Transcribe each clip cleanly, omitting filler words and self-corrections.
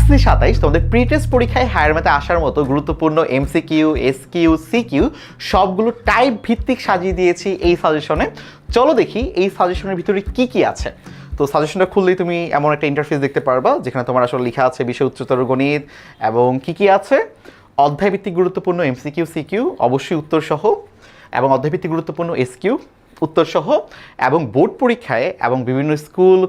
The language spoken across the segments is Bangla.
এসএসসি 27 তোমাদের প্রি টেস্ট পরীক্ষায় হায়ার ম্যাথে আসার মতো গুরুত্বপূর্ণ এমসিকিউ, এসকিউ, সিকিউ সবগুলো টাইপ ভিত্তিক সাজিয়ে দিয়েছি এই সাজেশনে। চলো দেখি এই সাজেশনের ভিতরে কি কি আছে। তো সাজেশনটা খুললেই তুমি এমন একটা ইন্টারফেস দেখতে পারবা যেখানে তোমার আসলে লেখা আছে বিষয় উচ্চতর গণিত এবং কি কি আছে, অধ্যায় ভিত্তিক গুরুত্বপূর্ণ এমসিকিউ, সিকিউ অবশ্যই উত্তর সহ, এবং অধ্যায় ভিত্তিক গুরুত্বপূর্ণ এসকিউ উত্তর সহ, এবং বোর্ড পরীক্ষায় এবং বিভিন্ন স্কুল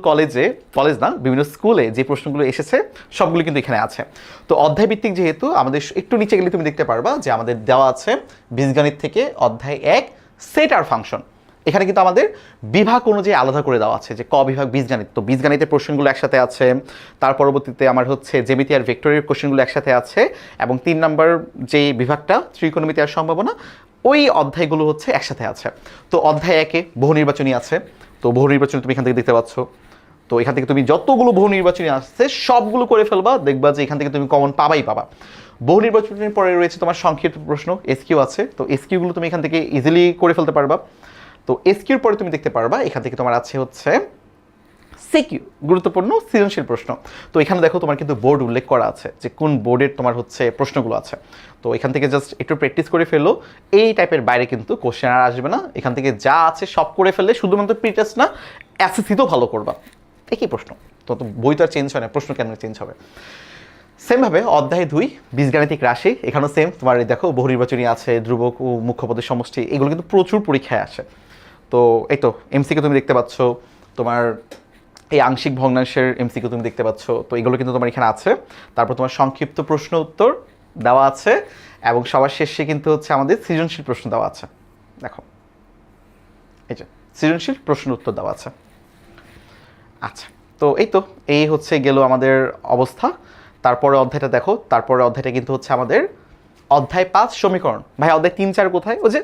বিভিন্ন স্কুলে যে প্রশ্নগুলো এসেছে সবগুলো কিন্তু এখানে আছে। তো অধ্যায় ভিত্তিক যেহেতু আমাদের একটু নিচে গেলে তুমি দেখতে পারবা যে আমাদের দেওয়া আছে বীজগণিত থেকে অধ্যায় 1 সেট আর ফাংশন। এখানে কিন্তু আমাদের বিভাগ অনুযায়ী আলাদা করে দেওয়া আছে যে ক বিভাগ বীজগণিত, তো বীজগণিতের প্রশ্নগুলো একসাথে আছে। তার পরবর্তীতে আমার হচ্ছে জ্যামিতি আর ভেক্টরের কোশ্চেনগুলো একসাথে আছে, এবং 3 নম্বর যে বিভাগটা ত্রিকোণমিতি আর সম্ভাবনা ওই অধ্যায়গুলো হচ্ছে একসাথে আছে। তো অধ্যায় 1-এ বহু নির্বাচনী আছে, তো বহু নির্বাচনী তুমি এখান থেকে দেখতে পাচ্ছ। তো এখান থেকে তুমি যতগুলো বহু নির্বাচনী আসছে সবগুলো করে ফেলবা, দেখবা যে এখান থেকে তুমি কমন পাবা। বহু নির্বাচনের পরে রয়েছে তোমার সংক্ষিপ্ত প্রশ্ন এসকিউ আছে, তো এসকিউগুলো তুমি এখান থেকে ইজিলি করে ফেলতে পারবা। তো এসকিউর পরে তুমি দেখতে পারবা এখান থেকে তোমার আছে হচ্ছে সিকিউ গুরুত্বপূর্ণ সৃজনশীল প্রশ্ন। তো এখানে দেখো তোমার কিন্তু বোর্ড উল্লেখ করা আছে যে কোন বোর্ডের তোমার হচ্ছে প্রশ্নগুলো আছে। তো এখান থেকে জাস্ট একটু প্র্যাকটিস করে ফেলো, এই টাইপের বাইরে কিন্তু কোশ্চেন আর আসবে না। এখান থেকে যা আছে সব করে ফেললে শুধুমাত্র প্রি টেস্ট না, এসএসসিতেও ভালো করবা। একই প্রশ্ন, তো বই তো আর চেঞ্জ হয় না, প্রশ্ন কেন চেঞ্জ হবে। সেমভাবে অধ্যায় 2 বীজগাণিতিক রাশি, এখানেও সেম তোমার দেখো বহু নির্বাচনী আছে, ধ্রুবক ও মুখ্য পদের সমষ্টি, এগুলো কিন্তু প্রচুর পরীক্ষায় আসে। তো এই তো এমসিকিউ তুমি দেখতে পাচ্ছ, তোমার এই আংশিক ভগ্নাংশের এমসিকিউ তুমি দেখতে পাচ্ছ, তো এগুলো কিন্তু তোমার এখানে আছে। তারপর তোমার সংক্ষিপ্ত প্রশ্ন উত্তর দেওয়া আছে, এবং সবার শেষে কিন্তু হচ্ছে আমাদের সৃজনশীল প্রশ্ন দেওয়া আছে। দেখো এই যে সৃজনশীল প্রশ্ন উত্তর দেওয়া আছে। আচ্ছা, তো এই হচ্ছে গেল আমাদের অবস্থা। তারপরে অধ্যায়টা দেখো, তারপরে অধ্যায়টা কিন্তু হচ্ছে আমাদের অধ্যায় 5 সমীকরণ। ভাই অধ্যায় 3-4 কোথায়? ওই যে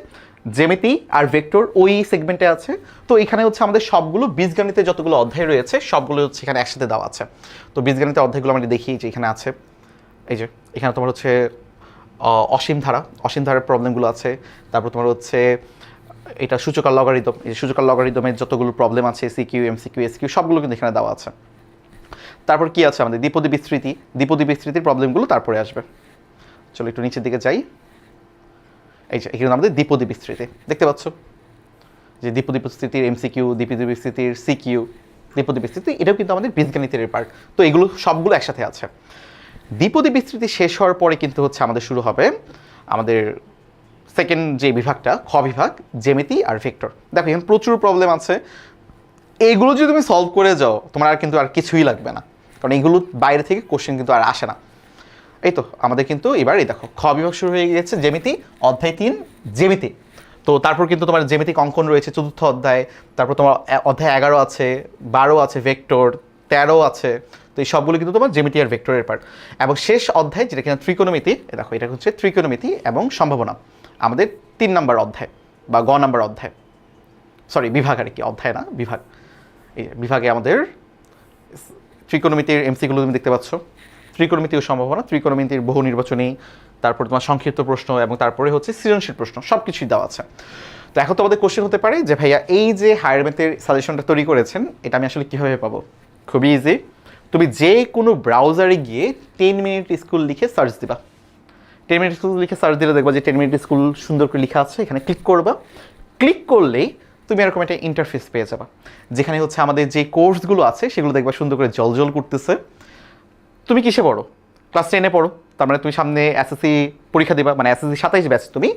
জ্যামিতি আর ভেক্টর ওই সেগমেন্টে আছে। তো এখানে হচ্ছে আমাদের সবগুলো বীজগণিতে যতগুলো অধ্যায় রয়েছে সবগুলো হচ্ছে এখানে একসাথে দেওয়া আছে। তো বীজগণিতের অধ্যায়গুলো আমরা দেখি যে এখানে আছে। এই যে এখানে তোমার হচ্ছে অসীম ধারার প্রবলেমগুলো আছে। তারপর তোমার হচ্ছে এটা সূচকার লগারিদম, এই সূচকার লগারিদমের যতগুলো প্রবলেম আছে সিকিউ, এমসিকিউ, এসকিউ সবগুলো কিন্তু এখানে দেওয়া আছে। তারপর কি আছে আমাদের দ্বিপদী বিস্তৃতির প্রবলেমগুলো তারপরে আসবে। চলো একটু নিচের দিকে যাই। এই যে এখানে আমাদের দ্বিপদী বিস্তৃতি দেখতে পাচ্ছ, যে দ্বিপদী বিস্তৃতির এমসিকিউ, দ্বিপদী বিস্তৃতির সিকিউ, দ্বিপদী বিস্তৃতি এটাও কিন্তু আমাদের বীজগণিতের পার্ট। তো এগুলো সবগুলো একসাথে আছে। দ্বিপদী বিস্তৃতি শেষ হওয়ার পরে কিন্তু হচ্ছে আমাদের শুরু হবে আমাদের সেকেন্ড যে বিভাগটা খ বিভাগ জ্যামিতি আর ভেক্টর। দেখো এখানে প্রচুর প্রবলেম আছে, এইগুলো যদি তুমি সলভ করে যাও তোমার আর কিন্তু আর কিছুই লাগবে না, কারণ এইগুলো বাইরে থেকে কোশ্চেন কিন্তু আর আসে না। এই তো আমাদের কিন্তু এবার এই দেখো খ বিভাগ শুরু হয়ে গিয়েছে, জ্যামিতি অধ্যায় 3 জ্যামিতি। তো তারপর কিন্তু তোমার জ্যামিতিক অঙ্কন রয়েছে চতুর্থ অধ্যায়। তারপর তোমার অধ্যায় 11 আছে, 12 আছে, ভেক্টর 13 আছে। তো এই সবগুলো কিন্তু তোমার জ্যামিতি আর ভেক্টরের পার্ট। এবং শেষ অধ্যায় যেটা কিনা ত্রিকোণমিতি, দেখো এটা হচ্ছে ত্রিকোণমিতি এবং সম্ভাবনা, আমাদের 3 নম্বর অধ্যায় বা গ নম্বর অধ্যায়, সরি বিভাগ আর কি, অধ্যায় না বিভাগ। এই বিভাগে আমাদের ত্রিকোণমিতির এমসিগুলো তুমি দেখতে পাচ্ছ, ত্রিকোণমিতি ও সম্ভাবনা, ত্রিকোণমিতির বহু নির্বাচনী, তারপর তোমার সংক্ষিপ্ত প্রশ্ন, এবং তারপরে হচ্ছে সৃজনশীল প্রশ্ন, সব কিছুই দেওয়া আছে। তো এখন তো আমাদের কোশ্চেন হতে পারে যে ভাইয়া এই যে হায়ার ম্যাথের সাজেশনটা তৈরি করেছেন এটা আমি আসলে কীভাবে পাবো? খুবই ইজি, তুমি যে কোনো ব্রাউজারে গিয়ে 10 মিনিট স্কুল লিখে সার্চ দিবা। 10 মিনিট স্কুল লিখে সার্চ দিলে দেখবা যে 10 মিনিট স্কুল সুন্দর করে লেখা আছে, এখানে ক্লিক করবা। ক্লিক করলেই তুমি এরকম একটা ইন্টারফেস পেয়ে যাবা, যেখানে হচ্ছে আমাদের যে কোর্সগুলো আছে সেগুলো দেখবা সুন্দর করে জলজল করতেছে। তুমি কিসে পড়ো? ক্লাস 10-এ পড়ো, তার মানে তুমি সামনে এসএসসি পরীক্ষা দিবা, মানে এসএসসি 27 ব্যাচ। তুমি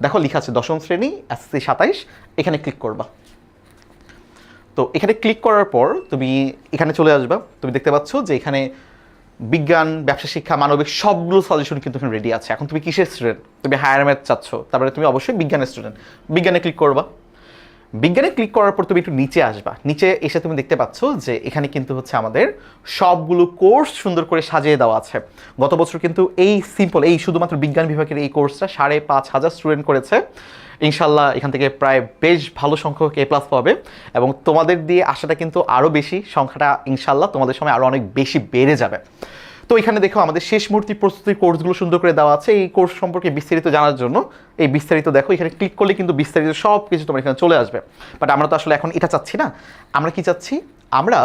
দেখো লেখা আছে 10ম শ্রেণী এসএসসি 27, এখানে ক্লিক করবা। তো এখানে ক্লিক করার পর তুমি এখানে চলে আসবা। তুমি দেখতে পাচ্ছ যে এখানে বিজ্ঞান, ব্যবসা শিক্ষা, মানবিক সবগুলো সাজেশন কিন্তু এখানে রেডি আছে। এখন তুমি কিসের স্টুডেন্ট? তুমি হায়ার ম্যাথ চাচ্ছ, তারপরে তুমি অবশ্যই বিজ্ঞানের স্টুডেন্ট, বিজ্ঞানে ক্লিক করবা। বিজ্ঞানে ক্লিক করার পর তুমি একটু নিচে আসবা। নিচে এসে তুমি দেখতে পাচ্ছ যে এখানে কিন্তু হচ্ছে আমাদের সবগুলো কোর্স সুন্দর করে সাজিয়ে দেওয়া আছে। গত বছর কিন্তু এই সিম্পল এই শুধুমাত্র বিজ্ঞান বিভাগের এই কোর্সটা 5,500 স্টুডেন্ট করেছে। ইনশাল্লাহ এখান থেকে প্রায় বেশ ভালো সংখ্যক A+ পাবে, এবং তোমাদের দিয়ে আসাটা কিন্তু আরও বেশি, সংখ্যাটা ইনশাল্লাহ তোমাদের সময় আরও অনেক বেশি বেড়ে যাবে। তো এখানে দেখো আমাদের শেষ মুহূর্তে প্রস্তুতির কোর্সগুলো সুন্দর করে দেওয়া আছে। এই কোর্স সম্পর্কে বিস্তারিত জানার জন্য এই বিস্তারিত দেখো, এখানে ক্লিক করলে কিন্তু বিস্তারিত সব কিছু তোমার এখানে চলে আসবে। বাট আমরা তো আসলে এখন এটা চাচ্ছি না, আমরা কি চাচ্ছি? আমরা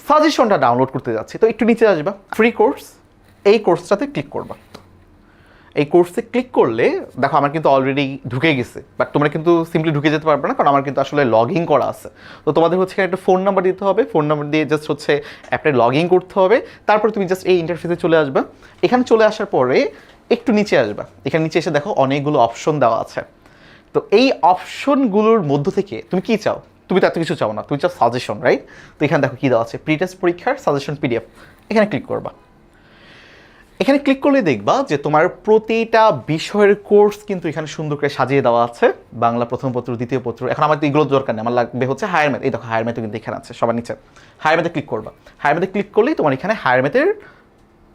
সাজেশনটা ডাউনলোড করতে যাচ্ছি, তো একটু নিচে আসবা, ফ্রি কোর্স, এই কোর্সটাতে ক্লিক করবা। এই কোর্সে ক্লিক করলে দেখো আমার কিন্তু অলরেডি ঢুকে গেছে, বাট তোমরা কিন্তু সিম্পলি ঢুকে যেতে পারবে না, কারণ আমার কিন্তু আসলে লগ ইন করা আছে। তো তোমাদের হচ্ছে একটা ফোন নাম্বার দিতে হবে, ফোন নাম্বার দিয়ে জাস্ট হচ্ছে অ্যাপে লগ ইন করতে হবে, তারপরে তুমি জাস্ট এই ইন্টারফেসে চলে আসবা। এখানে চলে আসার পরে একটু নিচে আসবা, এখানে নিচে এসে দেখো অনেকগুলো অপশন দেওয়া আছে। তো এই অপশনগুলোর মধ্য থেকে তুমি কি চাও? তুমি তো এত কিছু চাও না, তুমি চাও সাজেশন, রাইট? তো এখানে দেখো কি দেওয়া আছে, প্রি টেস্ট পরীক্ষার সাজেশন পিডিএফ, এখানে ক্লিক করবা। এখানে ক্লিক করলে দেখবা যে তোমার প্রতিটা বিষয়ের কোর্স কিন্তু এখানে সুন্দর করে সাজিয়ে দেওয়া আছে, বাংলা প্রথম পত্র, দ্বিতীয় পত্র। এখন আমার তো এগুলো দরকার নেই, আমার লাগবে হচ্ছে হায়ার ম্যাথ। এই দেখো হায়ার ম্যাথও কিন্তু এখানে আছে সবার নিচে, হায়ার ম্যাথে ক্লিক করবা। হায়ার ম্যাথে ক্লিক করলেই তোমার এখানে হায়ার ম্যাথের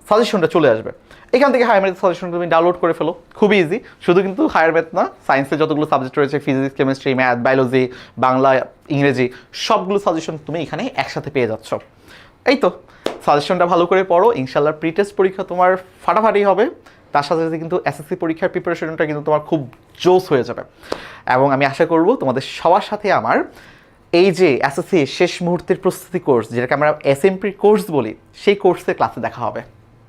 সাজেশনটা চলে আসবে। এখান থেকে হায়ার ম্যাথের সাজেশন তুমি ডাউনলোড করে ফেলো, খুবই ইজি। শুধু কিন্তু হায়ার ম্যাথ না, সায়েন্সের যতগুলো সাবজেক্ট রয়েছে, physics, chemistry, math, biology, Bangla, ইংরেজি, সবগুলো সাজেশন তুমি এখানে একসাথে পেয়ে যাচ্ছ। এই তো, সাজেশনটা ভালো করে পড়ো, ইনশাল্লাহ প্রি টেস্ট পরীক্ষা তোমার ফাটাফাটি হবে। তার সাথে সাথে কিন্তু এসএসসি পরীক্ষার প্রিপারেশনটা কিন্তু তোমার খুব জোস হয়ে যাবে। এবং আমি আশা করব তোমাদের সবার সাথে আমার এই যে এসএসসি শেষ মুহূর্তের প্রস্তুতি কোর্স, যেটাকে আমরা এসএমপি কোর্স বলি, সেই কোর্সের ক্লাসে দেখা হবে।